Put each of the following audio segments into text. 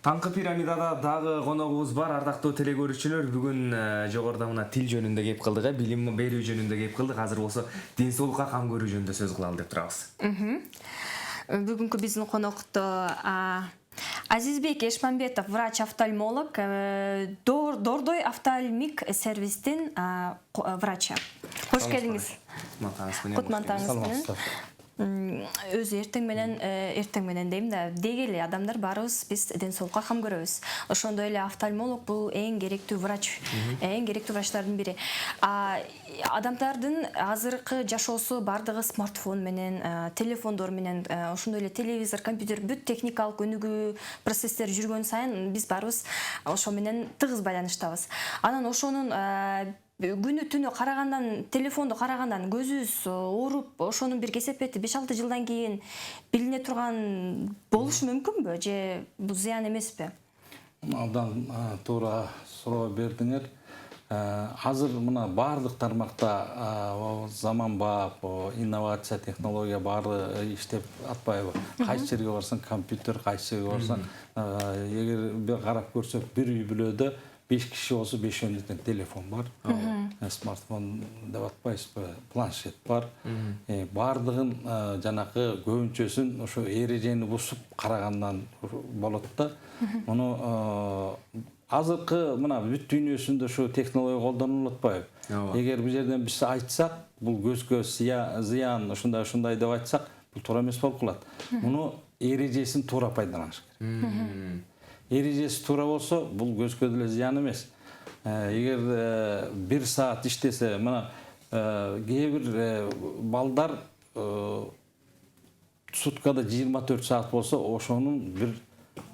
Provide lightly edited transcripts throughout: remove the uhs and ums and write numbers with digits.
Таңкы пирамидада дагы коногубуз бар, ардактуу телекөрүүчүлөр. Бүгүн жогоруда мына тил жөнүндө кеп кылдык, билим берүү жөнүндө кеп кылдык. Азыр болсо ден соолукка кам көрүү жөнүндө сөз кылалы деп турабыз. Бүгүнкү биздин конокто Азизбек Эшмамбетов, врач-офтальмолог, Дордой офтальмик сервистин врачы. Хош келиңиз. Кутмантаңыз менен. Өзү эртең менен дейм да, дегеле адамдар барыбыз биз ден соолукка кам көрөбүз. Ошондой эле офтальмолог бул эң керектүү врач, эң керектүү врачтардын бири. Адамдардын азыркы жашоосу бардыгы смартфон менен, телефондор менен, ошондой эле телевизор, компьютер, бүт техникалык өнүгүү процесстер жүргөн сайын биз барыбыз ошо менен тыгыз байланыштабыз. Анан ошонун күнү түнү карагандан, телефонду карагандан көзүбүз ооруп, ошонун бир кесепети 5-6 жылдан кийин билине турган болушу мүмкүнбү же бул зыян эмеспи? Абдан туура суроо бердиңер. Азыр мына бардык тармакта заманбап, инновация, технология баары иштеп атпайбы? Кайсы жерге барсаң компьютер, кайсы жерге барсаң, эгер бир карап көрсөк, бир үй бүлөдө 5 киши болсо 5-өөндө телефон бар. Смартфон деп атпайсызбы, планшет бар. Бардыгын жанакы көбүнчөсүн ошо эрежени бузуп карагандан болот да. Муну азыркы мына бүт дүйнөсүндө ошо технология колдонулуп атпайбы? Эгер бул жерден биз айтсак, бул көзгө зыян ушундай деп айтсак, бул туура эмес болуп калат. Муну эрежесин туура пайдаланыш керек. Эрежеси туура болсо, бул көзгө деле зыян эмес. Эгер 1 саат иштесе, мына кээ бир балдар суткада 24 саат болсо, ошонун бир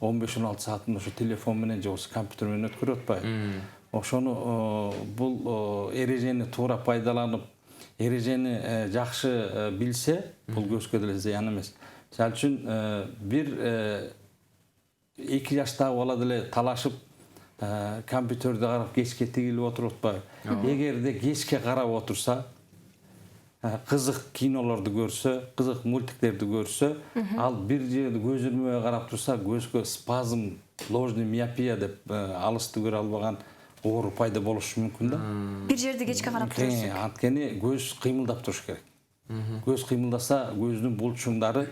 15-16 саатын ошо телефон менен же болбосо компьютер менен өткөрүп атпайбы? Ошону бул эрежени туура пайдаланып, эрежени жакшы билсе, бул көзгө деле зыян эмес. Мисалы үчүн бир 2 жаштагы бала деле талашып компьютерди карап кечке тигилип отуруп атпайбы? Эгерде кечке карап отурса, кызык кинолорду көрсө, кызык мультиктерди көрсө, ал бир жерде көз ирмебей карап турса, көзгө спазм, ложный миопия деп алысты көрө албаган оору пайда болушу мүмкүн да. Бир жерде кечке карап турсак. Анткени көз кыймылдап туруш керек. Көз кыймылдаса, көздүн булчуңдары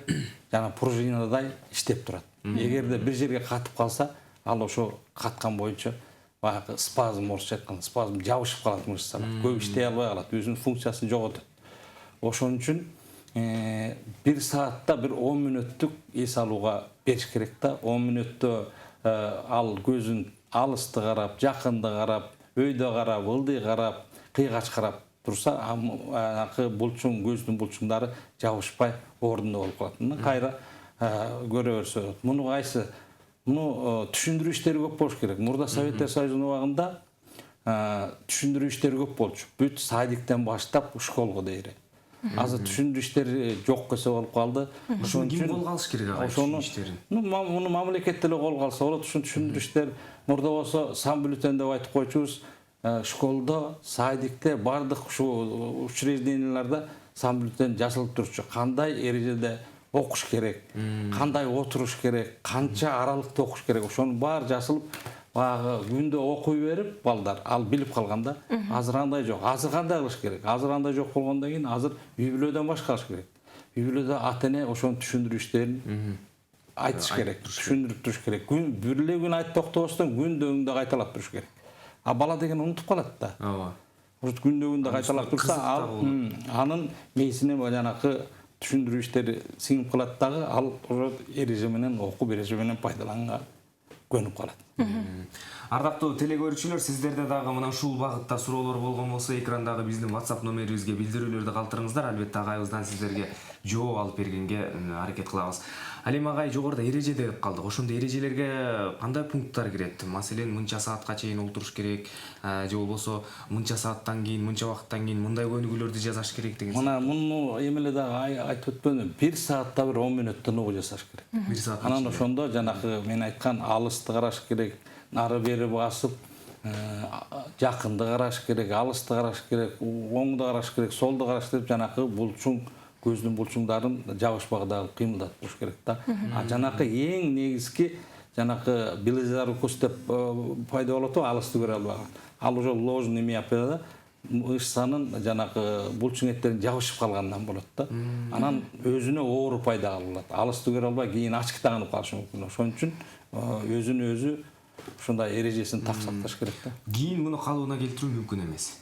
жана пружинадай иштеп турат. Эгерде бир жерге катып калса, ал ошо каткан боюнча баягы спазм, орусча айтканда спазм жабышып калат мышцалар. Көп иштей албай калат, өзүнүн функциясын жоготот. Ошон үчүн 1 саатта бир 10 мүнөттүк эс алууга бериш керек да. 10 мүнөттө ал көзүн алысты карап, жакынды карап, өйдө карап, ылдый карап, кыйгач карап турса, анакы булчуң, көздүн булчуңдары жабышпай ордунда болуп калат. Мына кайра көрө берсе. Муну кайсы? Муну түшүндүрүү иштери көп болуш керек. Мурда Советтер Союзунун убагында түшүндүрүү иштери көп болчу. Бүт садиктен баштап школго дейре. Азыр түшүндүрүү иштери жок кесе болуп калды. Ошону ким колго алыш керек ошону иштерин? Муну мамлекет деле колго алса болот. Ушун түшүндүрүү иштер мурда болсо самбюллетен деп айтып койчубуз. Школдо, садикте, бардык ушу учрежденияларда самбюллетен жазылып турчу. Кандай эрежеде окуш керек, кандай отуруш керек, канча аралыкта окуш керек, ошонун баары жазылып, баягы күндө окуй берип балдар, ал билип калганда, азыр андай жок. Азыр кандай кылыш керек? Азыр андай жок болгондон кийин азыр үй бүлөдөн башкарыш керек. Үй бүлөдө ата-эне ошонун түшүндүрүү иштерин айтыш керек, түшүндүрүп туруш керек. Бир эле күн айтып токтобостон күндө кайталап туруш керек. А бала деген унутуп калат да. Ооба. Ошо күндө кайталап турса, анын мээсине жанакы түшүндүрүү иштери сиңип калат дагы, ал ошо эреже менен окуп, эреже менен пайдаланганга көнүп калат. Ардактуу телекөрүүчүлөр, сиздерде дагы мына ушул багытта суроолор болгон болсо, экрандагы биздин WhatsApp номерибизге билдирүүлөрдү калтырыңыздар. Албетте агайыбыздан сиздерге жооп алып бергенге аракет кылабыз. Алим агай жогоруда эреже деп калдык. Ошондо эрежелерге кандай пункттар кирет? Маселен, мынча саатка чейин олтуруш керек, же болбосо мынча сааттан кийин, мынча убакыттан кийин мындай көнүгүүлөрдү жасаш керек деген. Мына муну эмеле дагы айтып өтпөдүм. 1 саатта бир 10 мүнөттөн угу жасаш керек. 1 саат. Анан ошондо жанакы мен айткан алысты караш керек, нары бери басып, жакынды караш керек, алысты караш керек, оңду караш керек, солду караш керек, жанакы булчуң, көздүн булчуңдарын жабышпагыдагы кыймылдатып туруш керек да. Жанакы эң негизги жанакы близорукость деп пайда болот го, алысты көрө албаган. Ал уже ложный миопияда ышсанын жанакы булчуңеттерин жабышып калгандан болот да. Анан өзүнө оору пайда кылат. Алысты көрө албай кийин ачык тагынып калышы мүмкүн. Ошон үчүн өзүнө өзү ушундай эрежесин так сакташ керек да. Кийин муну калыбына келтирүү мүмкүн эмес.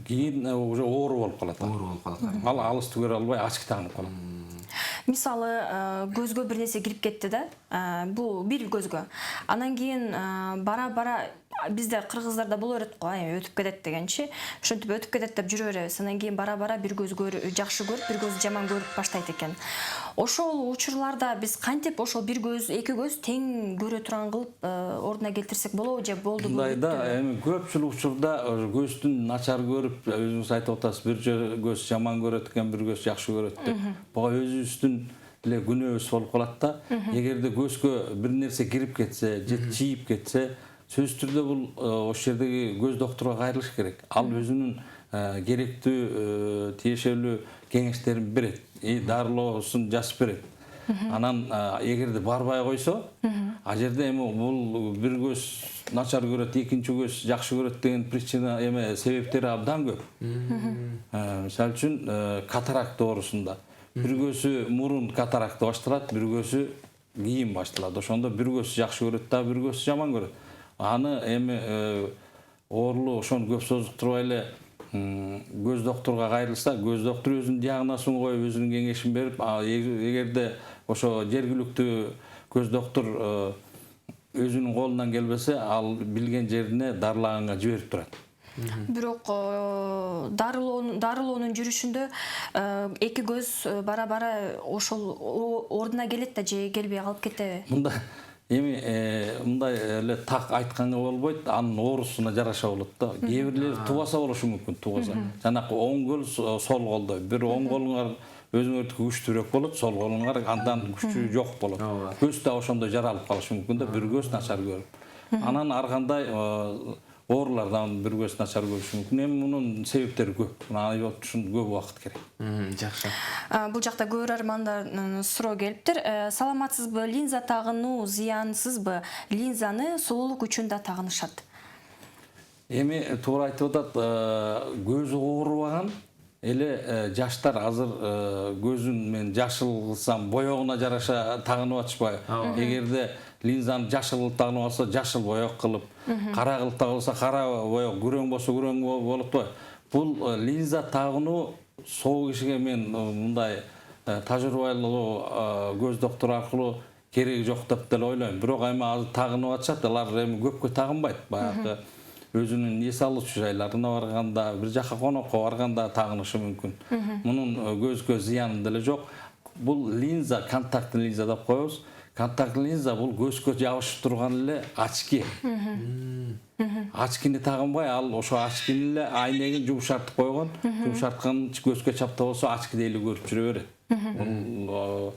Кийин уже оору болуп калат. Оору болуп калат. Ал алысты көрө албай ачык тагынып калат. Мисалы, көзгө бир нерсе кирип кетти да, бул бир көзгө. Анан кийин бара-бара бизде кыргыздарда боло берет го, өтүп кетет дегенчи. Ошентип өтүп кетет деп жүрө беребиз. Анан кийин бара-бара бир көз жакшы көрүп, бир көз жаман көрүп баштайт экен. Ошол учурларда биз кантип ошол бир көз, эки көз тең көрө турган кылып ордуна келтирсек болобу же болду бу? Мындайда эми көпчүлүк учурда көздүн начар көрүп, өзүңүз айтып атасыз, бир көз жаман көрөт экен, бир көз жакшы көрөт деп. Буга өзүбүздүн эле күнөөбүз болуп калат да. Эгерде көзгө бир нерсе кирип кетсе, же чийип кетсе, сөзсүз түрдө бул ошол жердеги көз доктурга кайрылыш керек. Ал өзүнүн керектүү тиешелүү кеңештерин берет, дарылоосун жазып берет. Анан эгерде барбай койсо, а жерде эми бул бир көз начар көрөт, экинчи көз жакшы көрөт деген причина себептери абдан көп. Мисалы үчүн катаракт оорусунда бир көзү мурун катаракты башталат, бир көзү кийин башталат. Ошондо бир көз жакшы көрөт да, бир көз жаман көрөт. Аны оорулуу ошону көп созуктурбай эле көз доктурга кайрылса, көз доктур өзүнүн диагнозун коюп, өзүнүн кеңешин берип, эгерде ошо жергиликтүү көз доктур өзүнүн колунан келбесе, ал билген жерине дарылаганга жиберип турат. Бирок дарылоонун жүрүшүндө эки көз бара-бара ошол ордуна келет да же келбей калып кетеби? Мындай эле так айтканга болбойт, анын оорусуна жараша болот да. Кээ бирлери тубаса болушу мүмкүн, тубаса. Жанакы оң кол, сол колдо. Бир оң колуңар өзүңөрдүкү күчтүүрөөк болот, сол колуңар андан күчү жок болот. Көз да ошондо жаралып калышы мүмкүн да, бир көз начар көрүп. Анан ар кандай оорулардан бир көз начар көрүшү мүмкүн. Эми мунун себептери көп. Анан ушун көп убакыт керек. Жакшы. Бул жакта көрөрмандар суроо келиптир. Саламатсызбы? Линза тагынуу зыянсызбы? Линзаны сулуулук үчүн да тагынышат. Эми туура айтып атат, көзү оорубаган эле жаштар азыр көзүн мен жашыл кылсам боёгуна жараша тагынып атышпайбы? Эгерде линзаны жашыл кылып тагынып алса, жашыл боёк кылып, кара кылып тагылса, кара боёк, күрөң болсо күрөң болуп атпайбы? Бул линза тагынуу соо кишиге мен мындай тажрыйбалуу көз доктуру аркылуу кереги жок деп деле ойлойм. Бирок эми азыр тагынып атышат, алар эми көпкө тагынбайт. Баягы өзүнүн эс алуучу жайларына барганда, бир жака конокко барганда тагынышы мүмкүн. Мунун көзгө зыяны деле жок. Бул линза, контакттуу линза деп коебуз. Контакттуу линза бул көзгө жабышып турган эле очки. Очкини тагынбай, ал ошо очкини эле айнегин жумшартып койгон. Жумшарткан көзгө чапта болсо очки дейли көрүп жүрө берет. Бул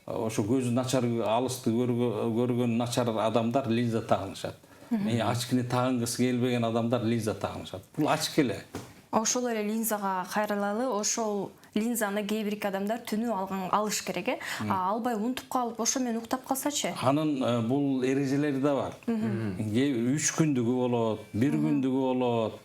ошо көзү начар, алысты көргөн начар адамдар линза тагынышат. Очкини тагынгысы келбеген адамдар линза тагынышат. Бул очки эле. Ошол эле линзага кайрылалы, ошол линзаны кээ бир адамдар түнү алыш керек, албай унутуп калып, ошо менен уктап калсачы? Анын бул эрежелери да бар. 3 күндүгү болот, 1 күндүгү болот,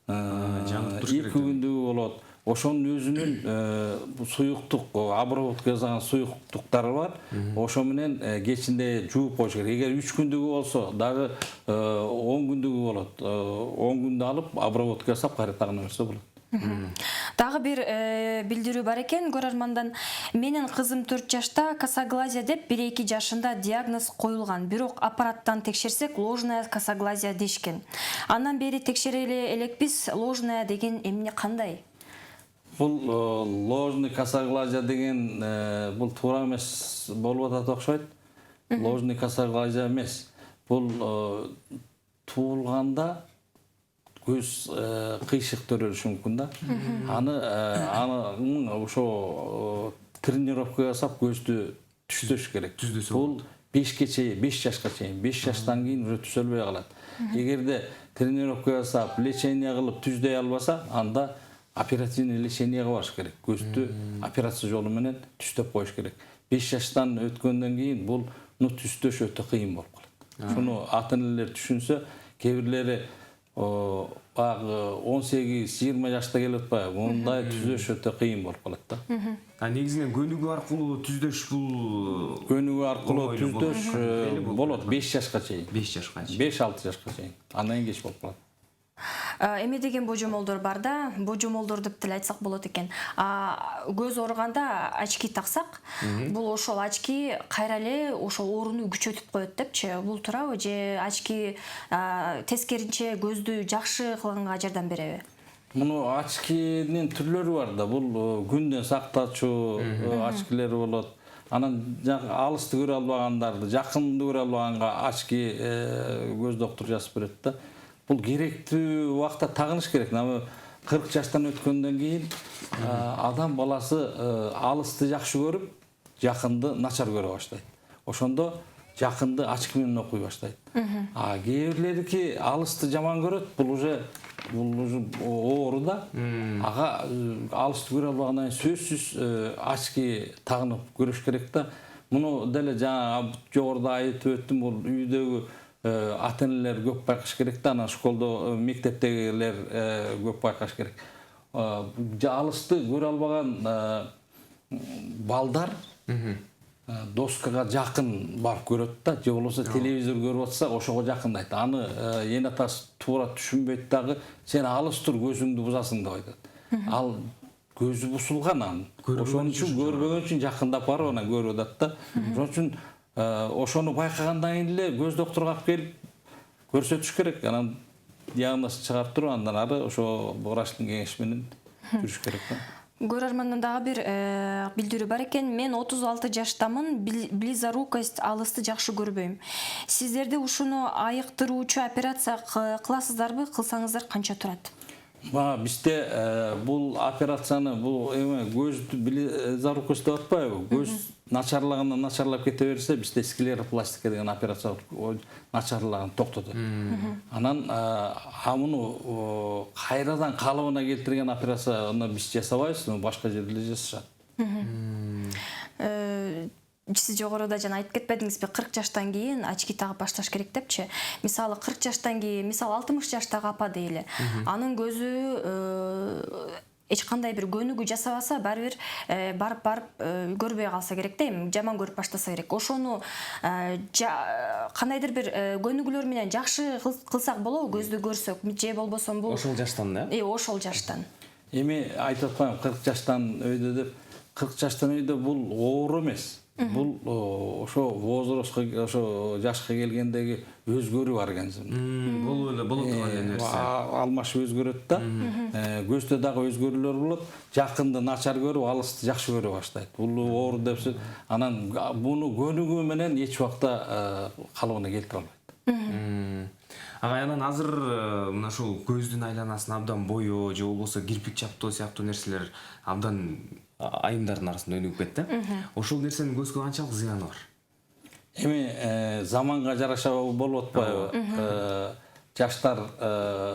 2 күндүгү болот. Ошонун өзүнүн суюктук, обработка жасаган суюктуктары бар. Ошо менен кечинде жууп коюш керек. Эгер 3 күндүгү болсо, дагы 10 күндүгү болот. 10 күндү алып, обработка жасап, кайра тагына берсе болот. Дагы бир билдирүү бар экен көрөрмандан. Менин кызым 4 жашта, косоглазия деп 1-2 жашында диагноз коюлган. Бирок аппараттан текшерсек, ложная косоглазия дешкен. Андан бери текшере элекпиз, ложная деген эмне кандай? Бул ложный косоглазия деген бул туура эмес болуп атат окшойт. Ложный косоглазия эмес. Бул туулганда көз кыйшык төрөлүшү мүмкүн да. Аны ошо тренировка жасап көздү түздөш керек. Бул 5 жашка чейин, 5 жаштан кийин уже түзөлбөй калат. Эгерде тренировка жасап, лечение кылып түздөй албаса, анда оперативный лечениеге барыш керек. Көздү операция жолу менен түздөп коюш керек. 5 жаштан өткөндөн кийин бул түздөш өтө кыйын болуп калат. Шуну ата энелер түшүнсө, кээ бирлери баягы 18-20 жашта келип атпайбы, мындай түзөш өтө кыйын болуп калат да. Негизинен көнүгүү аркылуу түздөш бул Көнүгүү аркылуу түздөш болот 5 жашка чейин. 5 жашка чейин. 5-6 жашка чейин. Андан кийин кеч болуп калат. Эме деген божомолдор бар да, божомолдор деп деле айтсак болот экен. Көз ооруганда очки таксак, бул ошол очки кайра эле ошол ооруну күчөтүп коет депчи. Бул туурабы же очки тескеринче көздү жакшы кылганга жардам береби? Муну очкинин түрлөрү бар да. Бул күндөн сактоочу очкилер болот. Анан алысты көрө албагандарды, жакынды көрө албаганга очки көз доктуру жазып берет да. Бул керектүү убакта тагыныш керек. 40 жаштан өткөндөн кийин адам баласы алысты жакшы көрүп, жакынды начар көрө баштайт. Ошондо жакынды очки менен окуй баштайт. Кээ бирлерики алысты жаман көрөт, бул уже оору да. Ага алысты көрө албагандан кийин сөзсүз очки тагынып көрүш керек да. Муну деле жана жогоруда айтып өттүм, бул үйдөгү ата энелер көп байкаш керек да, анан школдо, мектептегилер көп байкаш керек. Алысты көрө албаган балдар доскага жакын барып көрөт да, же болбосо телевизор көрүп атса, ошого жакындайт. Аны эне атасы туура түшүнбөйт дагы, сен алыс тур, көзүңдү бузасың деп айтат. Ал көзү бусулган анын. Ошон үчүн көрбөгөн үчүн жакындап барып анан көрүп атат да. Ошон үчүн ошону байкагандан кийин эле көз докторуна алып келип көрсөтүш керек. Анан диагноз чыгарып туруп, андан ары ошо врачтын кеңеши менен жүрүш керек да. Көрөрмөндөн дагы бир билдирүү бар экен. Мен 36 жаштамын, близорукость, алысты жакшы көрбөйм. Сиздерде ушуну айыктыруучу операция кыласыздарбы? Кылсаңыздар канча турат? Бизде бул операцияны, бул эме көздү близорукость деп атпайбы? Көз начарлагандан начарлап кете берсе, бизде склеропластика деген операция начарлаган токтотот. Анан муну кайрадан калыбына келтирген операцияны биз жасабайбыз, башка жерде жасашат. Сиз жогоруда жана айтып кетпедиңизби, 40 жаштан кийин очки тагып башташ керек депчи. Мисалы 40 жаштан кийин, мисалы 60 жаштагы апа дейли. Анын көзү эч кандай бир көнүгүү жасабаса, баары бир барып көрбөй калса керек дейм, жаман көрүп баштаса керек. Ошону кандайдыр бир көнүгүүлөр менен жакшы кылсак болобу, көздү көрсөк, же болбосо бул ошол жаштан да? Ошол жаштан. Эми айтып атпаймынбы, 40 жаштан өйдө деп. 40 жаштан өйдө бул оору эмес. Бул ошо возрастка, ошо жашка келгендеги өзгөрүү организм. Болот турган нерсе. Алмашып өзгөрөт да. Көздө дагы өзгөрүүлөр болот. Жакынды начар көрүп, алысты жакшы көрө баштайт. Бул оору депсиз, анан буну көнүгүү менен эч убакта калыбына келтире албайт. Анан азыр мына ушул көздүн айланасын абдан боё же болбосо кирпик чаптоо сыяктуу нерселер абдан айымдардын арасында өнүгүп кетти. Ошол нерсенин көзгө канчалык зыяны бар? Эми заманга жараша болуп атпайбы? Жаштар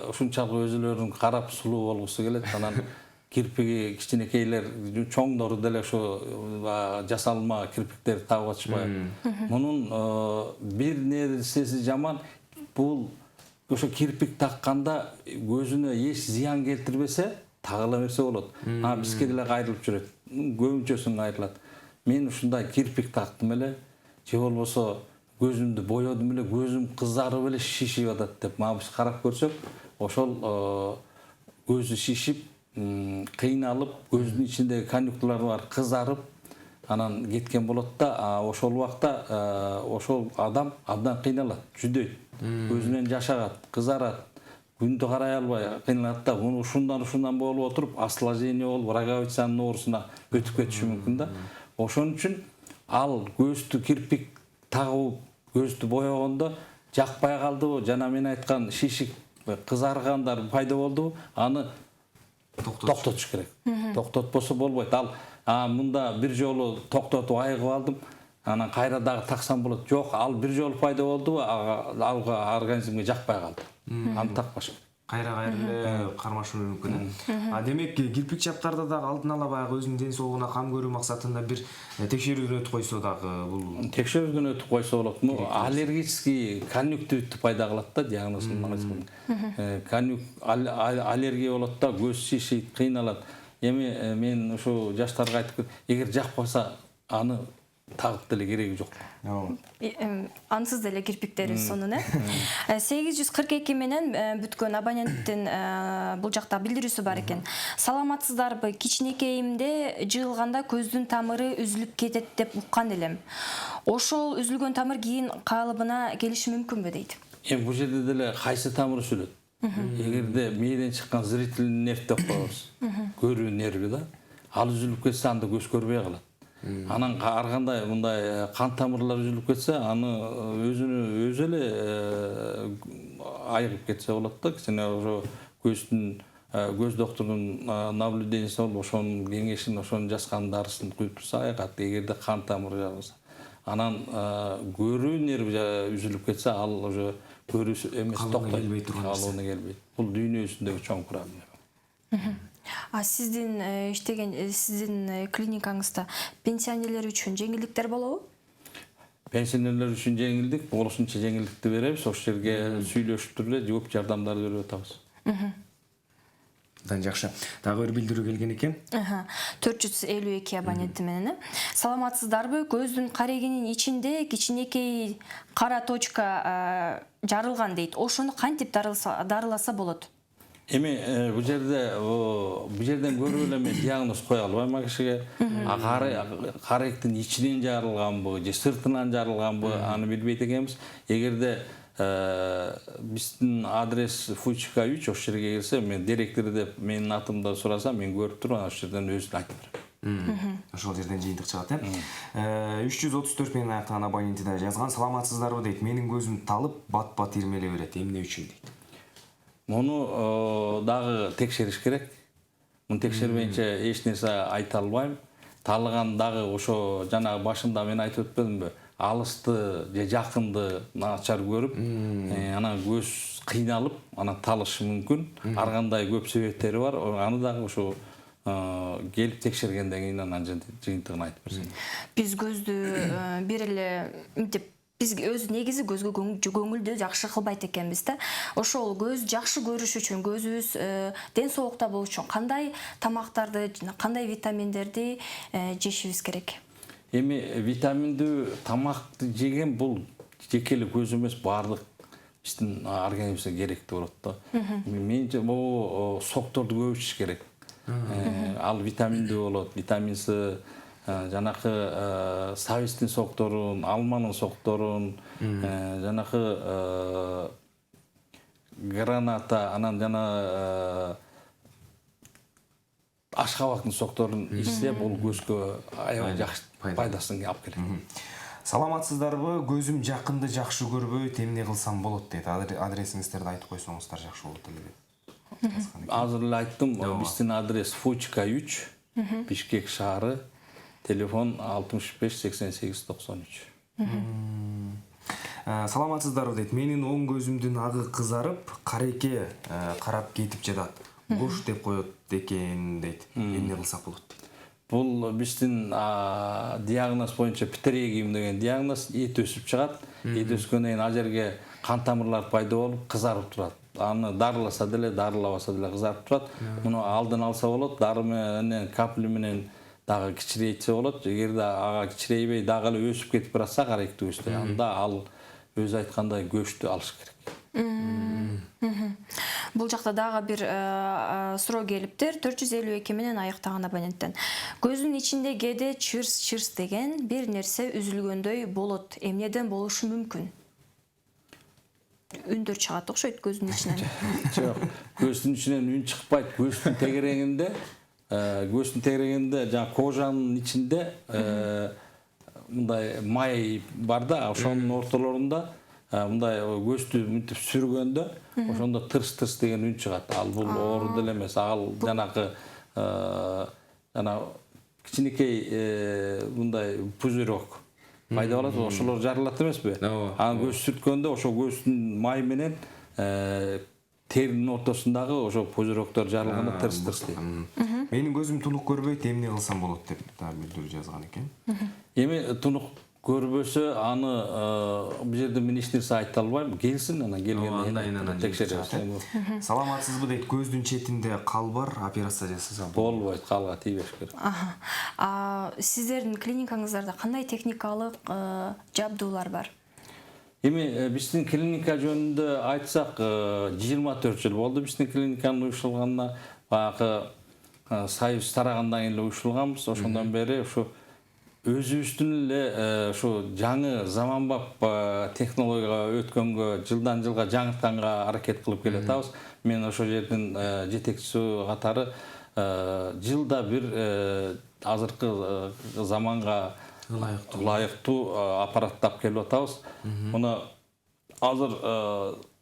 ушунчалык өзүлөрүн карап сулуу болгусу келет, анан кирпиги кичинекейлер, чоңдору деле ошо жасалма кирпиктерди тагып атышпайбы? Мунун бир нерсеси жаман, бул ошо кирпик такканда көзүнө эч зыян келтирбесе, тагыла берсе болот. Бизге деле кайрылып жүрөт. Көбүнчөсүн кайрылат. Мен ушундай кирпик тактым эле, же болбосо көзүмдү боёдум эле, көзүм кызарып эле шишип атат деп биз карап көрсөк, ошол көзү шишип, кыйналып, көздүн ичиндеги конъюнктурлар кызарып, анан кеткен болот да, ошол убакта ошол адам абдан кыйналат, жүдөйт. Көзүнөн жаш агат, кызарат. Күндү карай албай кыйналат да, муну ушундан болуп отуруп, осложнение болуп, роговицанын оорусуна өтүп кетиши мүмкүн да. Ошон үчүн ал көздү кирпик тагып, көздү боёгондо жакпай калдыбы, жана мен айткан шишик, кызаргандар пайда болдубу, аны токтотуш керек. Токтотпосо болбойт. Ал мында бир жолу токтотуп айыгып алдым, анан кайра дагы таксам болот. Жок, ал бир жолу пайда болдубу, алга организмге жакпай калды. Аны такпаш керек. кайра эле кармашуу мүмкүн. Демек кирпик чаптарда дагы алдын ала баягы өзүнүн ден соолугуна кам көрүү максатында бир текшерүүдөн өтүп койсо дагы бул текшерүүдөн өтүп койсо болот. Аллергический конъюнктивитти пайда кылат да диагнозун аллергия болот да, көз шишийт, кыйналат. Эми мен ушу жаштарга айтып, эгер жакпаса аны тагып деле кереги жок. Ансыз деле кирпиктерибиз сонун 842 менен бүткөн абоненттин бул жакта билдирүүсү бар экен. Саламатсыздарбы? Кичинекейимде жыылганда көздүн тамыры үзүлүп кетет деп уккан элем. Ошол үзүлгөн тамыр кийин калыбына келиши мүмкүнбү дейт. Эми бул жерде деле кайсы тамыр үзүлөт? Эгерде мээден чыккан зрительный нерв деп коебуз. Көрүү нерви да. Ал үзүлүп кетсе анда көз көрбөй калат. Анан ар кандай мындай кан тамырлар үзүлүп кетсе, аны өзү эле айыгып кетсе болот да. Кичине ошо көз докторунун наблюдениясы болуп, ошонун кеңешин, ошонун жазган дарысын куюп турса айыгат. Эгерде кан тамыры жабылса. Анан көрүү нерви үзүлүп кетсе, ал уже көрүү эмес токтойт. Калыбына келбейт. Бул дүйнө жүзүндөгү чоң проблема. Сиздин иштеген сиздин клиникаңызда пенсионерлер үчүн жеңилдиктер болобу? Пенсионерлер үчүн жеңилдик, болушунча жеңилдикти беребиз. Ошол жерге сүйлөшүп туруп эле жооп жардамдарды берип атабыз. Жакшы. Дагы бир билдирүү келген экен. 452 абоненти менен. Саламатсыздарбы? Көздүн карегинин ичинде кичинекей кара точка жарылган дейт. Ошону кантип дарыласа болот? Эми бул жерден көрүп эле мен диагноз кое албайм а кишиге. Каректин ичинен жарылганбы, же сыртынан жарылганбы, аны билбейт экенбиз. Эгерде биздин адрес Фучка 3, ошол жерге келсе, мен директор деп менин атымды сураса, мен көрүп туруп, ошол жерден өзүн айтып берем. Ошол жерден жыйынтык чыгат, 334 менен аяктаган абоненти да жазган. Саламатсыздарбы дейт. Менин көзүм талып, бат-бат ирмелей берет. Эмне үчүн дейт. Муну дагы текшериш керек. Муну текшербейинче эч нерсе айта албайм. Талыган дагы ошо жанагы башында мен айтып өтпөдүмбү? Алысты же жакынды начар көрүп, анан көз кыйналып, анан талышы мүмкүн. Ар кандай көп себептери бар. Аны дагы ошо келип текшергенден кийин анан жыйынтыгын айтып берсем. Биз көздү бир эле мынтип биз өзү негизи көзгө көңүлдү жакшы кылбайт экенбиз да. Ошол көз жакшы көрүш үчүн, көзүбүз ден соолукта болуш үчүн кандай тамактарды, кандай витаминдерди жешибиз керек? Эми витаминдүү тамакты жеген бул жеке эле көз эмес, баардык биздин организмибизге керектүү болот да. Менимче бул сокторду көп ичиш керек. Ал витаминдүү болот, витамин С, жанакы сабистин сокторун, алманын сокторун, жанакы граната, анан жана ашкабактын сокторун ичсе, бул көзгө аябай жакшы пайдасын алып келет. Саламатсыздарбы? Көзүм жакынды жакшы көрбөйт, эмне кылсам болот дейт. Адресиңиздерди айтып койсоңуздар жакшы болот эле. Азыр эле айттым, биздин адрес Фучка 3, Бишкек шаары, телефон 65 88 93. Саламатсыздарбы дейт. Менин оң көзүмдүн агы кызарып, карекке карап кетип жатат. Гош деп коет экен дейт. Эмне кылсак болот дейт. Бул биздин диагноз боюнча птерегиум деген диагноз, эт өсүп чыгат. Эт өскөндөн кийин ал жерге кан тамырлар пайда болуп, кызарып турат. Аны дарыласа деле, дарылабаса деле кызарып турат. Муну алдын алса болот, дары менен, капли менен дагы кичирейтсе болот. Эгерде ага кичирейбей дагы эле өсүп кетип баратса, каректи өстү, анда ал өзү айткандай көчтү алыш керек. Бул жакта дагы бир суроо келиптир. 452 менен аяктаган абоненттен. Көзүнүн ичинде кээде чырс деген бир нерсе үзүлгөндөй болот. Эмнеден болушу мүмкүн? Үндөр чыгат окшойт көзүнүн ичинен. Жок, көздүн ичинен үн чыкпайт. Көздүн тегерегинде жана кожанын ичинде мындай май бар да, ошонун ортолорунда мындай көздү мынтип сүргөндө ошондо тырс деген үн чыгат. Ал бул оору деле эмес, ал жанакы жана кичинекей мындай пузырек пайда болот, ошолор жарылат эмеспи? Анан көз сүрткөндө ошо көздүн май менен терінің ортасындағы ошо пузырьоктор жарылганда тырс дейт. Менин көзүм тунук көрбөйт, эмне кылсам болот деп да билдирүү жазган экен. Эми тунук көрбөсө аны бул жерде мен эч нерсе айта албайм. Келсин, анан келгенде текшеребиз. Саламатсызбы дейт, көздүн четинде кал бар, операция жасаса болбойт, калга тийбеш керек. Сиздердин клиникаңыздарда кандай техникалык жабдуулар бар? Эми биздин клиника жөнүндө айтсак, 24 жыл болду биздин клиниканын уюштурулганына. Баягы Союз тарагандан кийин эле уюштурганбыз. Ошондон бери ушу өзүбүздүн эле ушу жаңы заманбап технологияга өткөнгө, жылдан жылга жаңыртканга аракет кылып келатабыз. Мен ошо жердин жетекчиси катары жылда бир азыркы заманга ылайыктуу аппарат тап келип атабыз. Муну азыр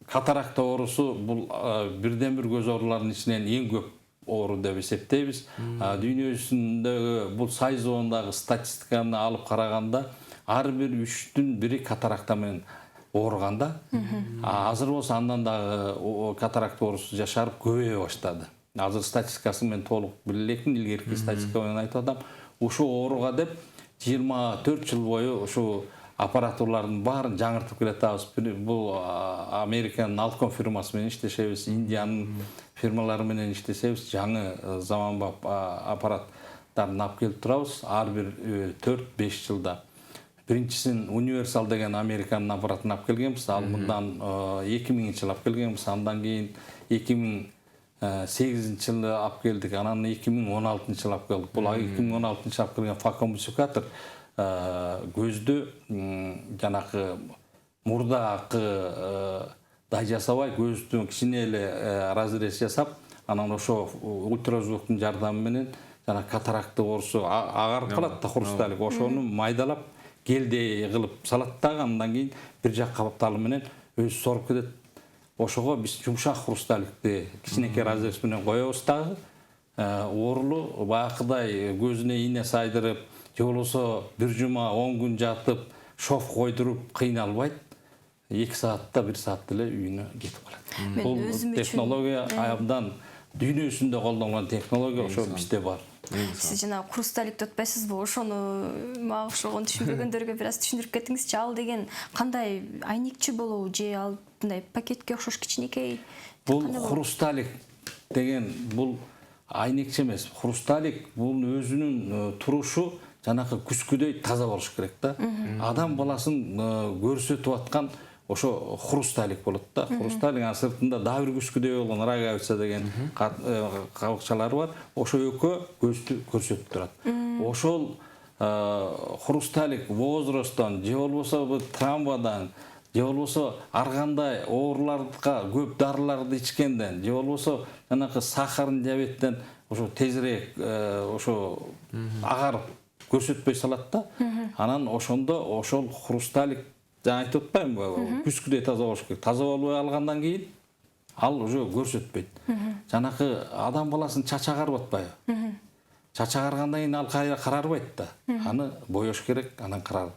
катаракта оорусу бул бирден бир көз ооруларынын ичинен эң көп оору деп эсептейбиз. Дүйнө жүзүндөгү бул сайзоондагы статистиканы алып караганда ар бир 3-түн 1-и катаракта менен ооруганда. Азыр болсо андан дагы катаракта оорусу жашарып көбөйө баштады. Азыр статистикасын мен толук биле элекмин, илгерки статистика менен айтып атам. Ушул ооруга деп 24 жыл бою ушу аппаратуралардын баарын жаңыртып келатабыз. Бул Американын Alcon фирмасы менен иштешебиз, Индиянын фирмалары менен иштесебиз, жаңы заманбап аппараттарын алып келип турабыз. Ар бир 4-5 жылда. Биринчисин Universal деген Американын аппаратын алып келгенбиз. Ал мындан 2000-жылы алып келгенбиз. Андан кийин 2008-жылы алып келдик. Анан 2016-жылы алып келдик. Бул 2016-жылы алып келген фокомультипликатор көздү жанакы мурдакы дай жасабай, көздүн кичине эле разрез жасап, анан ошо ультразвуктун жардамы менен жана катаракта оорусу агарып калат да, хрусталик, ошону майдалап келдей кылып салат дагы, андан кийин бир жак капталы менен өзү соруп кетет. Ошого биз жумшак хрусталикти кичинекей разрез менен коебуз дагы. Оорулуу баягыдай көзүнө ийне сайдырып, же болбосо бир жума 10 күн жатып, шов койдуруп кыйналбайт. 2 саатта 1 саатта эле үйүнө кетип калат. Бул технология абдан дүйнө жүзүндө колдонулган технология, ошо бизде бар. Сиз жана хрусталик атпайсызбы? Ошону мага окшогон түшүнбөгөндөргө бир аз түшүндүрүп кетиңизчи. Ал деген кандай, айнекчи болобу же ал мындай пакетке окшош кичинекей? Бул хрусталик деген бул айнекче эмес. Хрусталик бул өзүнүн турушу жанакы күскүдөй таза болуш керек да. Адам баласын көрсөтүп аткан ошо хрусталик болот да. Хрусталиктин сыртында дагы бир күскүдөй болгон роговица деген кабыкчалары бар. Ошо экөө көздү көрсөтүп турат. Ошол хрусталик возрасттан, же болбосо травмадан, же болбосо ар кандай ооруларга көп дарыларды ичкенден, же болбосо жанакы сахарын диабеттен ошо тезирээк ошо агарып көрсөтпөй салат да. Анан ошондо ошол хрусталик жаңа айтып атпаймынбы, күскүдөй таза болуш керек. Таза болбой алгандан кийин ал уже көрсөтпөйт. Жанакы адам баласын чачы агарып атпайбы? Чачы агаргандан кийин ал кайра карарбайт да. Аны боёш керек, анан карарат.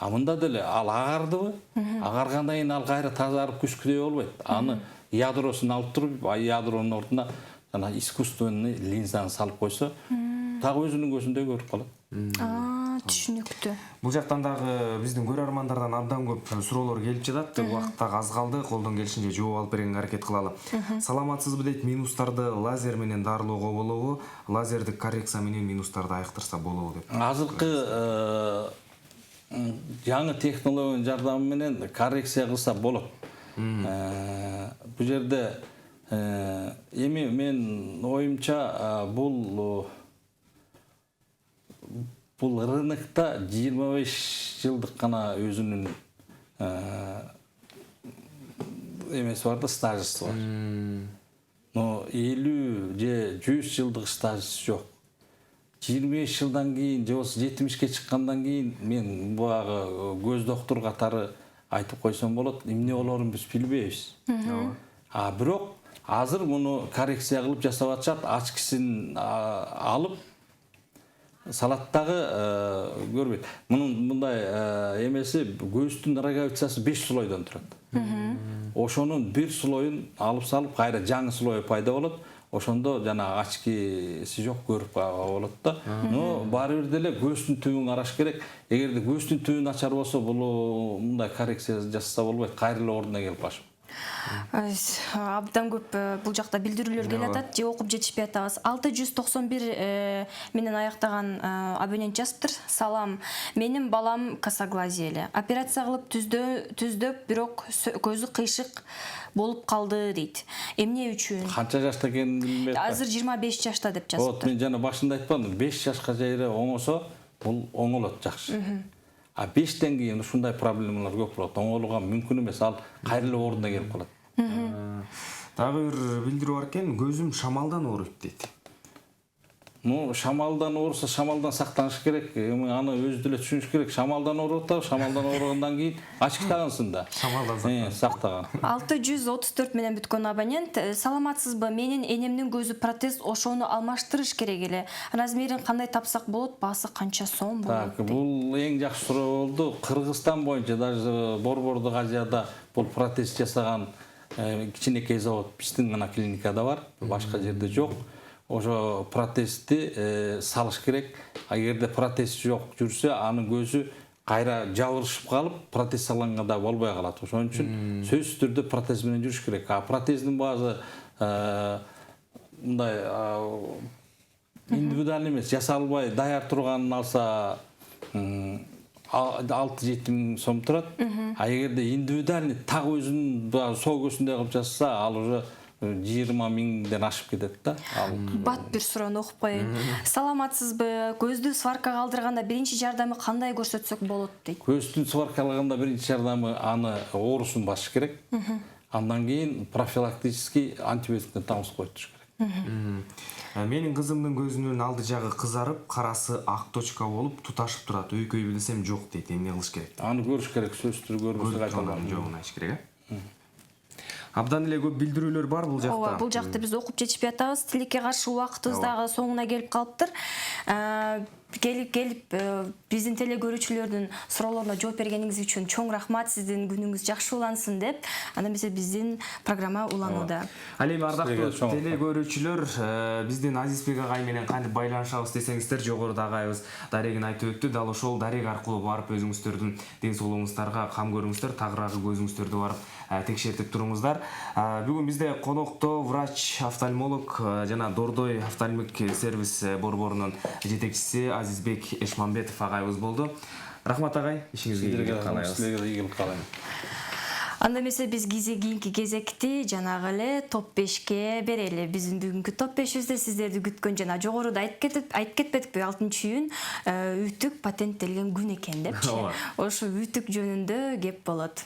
Мында деле ал агардыбы? Агаргандан кийин ал кайра тазарып күскүдөй болбойт. Аны ядросун алып туруп, ядронун ордуна жана искусственный линзаны салып койсо, дагы өзүнүн көзүндөй көрүп калат. Түшүнүктүү. Бул жактан дагы биздин көрөрмандардан абдан көп суроолор келип жатат. Убакыт дагы аз калды. Колдон келишинче жооп алып бергенге аракет кылалы. Саламатсызбы дейт, минустарды лазер менен дарылоого болобу? Лазердик коррекция менен минустарды айыктырса болобу деп. Азыркы жаңы технологиянын жардамы менен коррекция кылса болот. Бул жерде эми мен оюмча бул рынокто 25 жылдык гана өзүнүн эмеси бар да, стажысы бар. Но 50 же 100 жылдык стажысы жок. 25 жылдан кийин же болбосо 70-ке чыккандан кийин мен бугы көз доктуру катары айтып койсом болот, эмне болорун биз билбейбиз. Бирок азыр муну коррекция кылып жасап атышат, очкисин алып салаттагы көрбөйт. Мындай эмеси көзтүн роговицасы 5 слойдон турат. Ошонун бир слоюн алып салып, кайра жаңы слой пайда болот. Ошондо жана очкиси жок көрүп болот да. Но баары бир деле көздүн түбүн караш керек. Эгерде көздүн түбү начар болсо, бул мындай коррекция жасаса болбойт, кайра эле ордуна келип калыш. Абдан көп бул жакта билдирүүлөр келип атат, же окуп жетишпей атабыз. 691 менен аяктаган абонент жазыптыр. Салам, менин балам косоглазие. Операция кылып түздөп, бирок көзү кыйшык болуп калды дейт. Эмне үчүн? Канча жашта экенин билбейт. Азыр 25 жашта деп жазыптыр. Вот мен жана башында айтпадым, 5 жашка чейин оңосо бул оңолот жакшы. А 5тен кийин ушундай проблемалар көп болот. Оңолууга мүмкүн эмес, ал кайра эле ордуна келип калат. Дагы бир билдирүү бар экен, көзүм шамалдан ооруйт дейт. Ну, шамалдан ооруса, шамалдан сактаныш керек. Аны өзү деле түшүнүш керек. Шамалдан ооруп атабы, шамалдан ооругандан кийин ачык тагынсын да. Шамалдан сактаган. 634 менен бүткөн абонент. Саламатсызбы? Менин энемдин көзү протез, ошону алмаштырыш керек эле. Размерин кандай тапсак болот? Баасы канча сом болот? Так, бул эң жакшы суроо болду. Кыргызстан боюнча даже Борбордук Азияда бул протез жасаган кичинекей завод биздин гана клиникада бар, башка жерде жок. Ошо протезди салыш керек. Эгерде протез жок жүрсө, анын көзү кайра жабырышып калып, протез салганда болбой калат. Ошон үчүн сөзсүз түрдө протез менен жүрүш керек. Протездин баасы мындай индивидуалдуу эмес, жасалбай даяр турганын алса 6-7 миң сом турат. А эгерде индивидуальный так өзүнүн сол көзүндөй кылып жасаса, ал уже 20 миңден ашып кетет да. Бат бир суроону окуп коеюн. Саламатсызбы? Көздү сваркага алдырганда биринчи жардамы кандай көрсөтсөк болот дейт. Көздүн сваркалаганда биринчи жардамы аны оорусун басыш керек. Андан кийин профилактический антибиотиктен тамыз коюп туруш керек. Менин кызымдын көзүнүн алды жагы кызарып, карасы ак точка болуп туташып турат. Өйкөй билсем жок дейт. Эмне кылыш керек? Аны көрүш керек, сөзсүз түрдө көрбөсө кайталган жогун айтыш керек. Абдан эле көп билдирүүлөр бар бул жакта. Ооба, бул жакта биз окуп жетишпей атабыз. Тилекке каршы убактыбыз дагы соңуна келип калыптыр. Келип биздин теле көрүүчүлөрдүн суроолоруна жооп бергениңиз үчүн чоң рахмат. Сиздин күнүңүз жакшы улансын деп, анда эмесе биздин программа уланууда. Ал эми ардактуу теле көрүүчүлөр, биздин Азизбек агай менен кантип байланышабыз десеңиздер, жогоруда агайыбыз дарегин айтып өттү. Дал ошол дарег аркылуу барып өзүңүздөрдүн ден соолугуңуздарга кам көрүңүздөр, тагыраагы көзүңүздөрдү барып текшертип туруңуздар. Бүгүн бизде конокто врач-офтальмолог жана Дордой офтальмик сервис борборунун жетекчиси Азизбек Эшмамбетов агайыбыз болду. Рахмат агай, ишиңизге ийгилик каалайбыз. Силерге ийгилик каалайм. Анда эмесе биз кийинки кезекти жанагы эле топ 5ке берели. Биздин бүгүнкү топ 5ибизде сиздерди күткөн жана жогоруда айтып кетпедикпи, 6-июнь үтүк патенттелген күн экен депчи. Ошо үтүк жөнүндө кеп болот.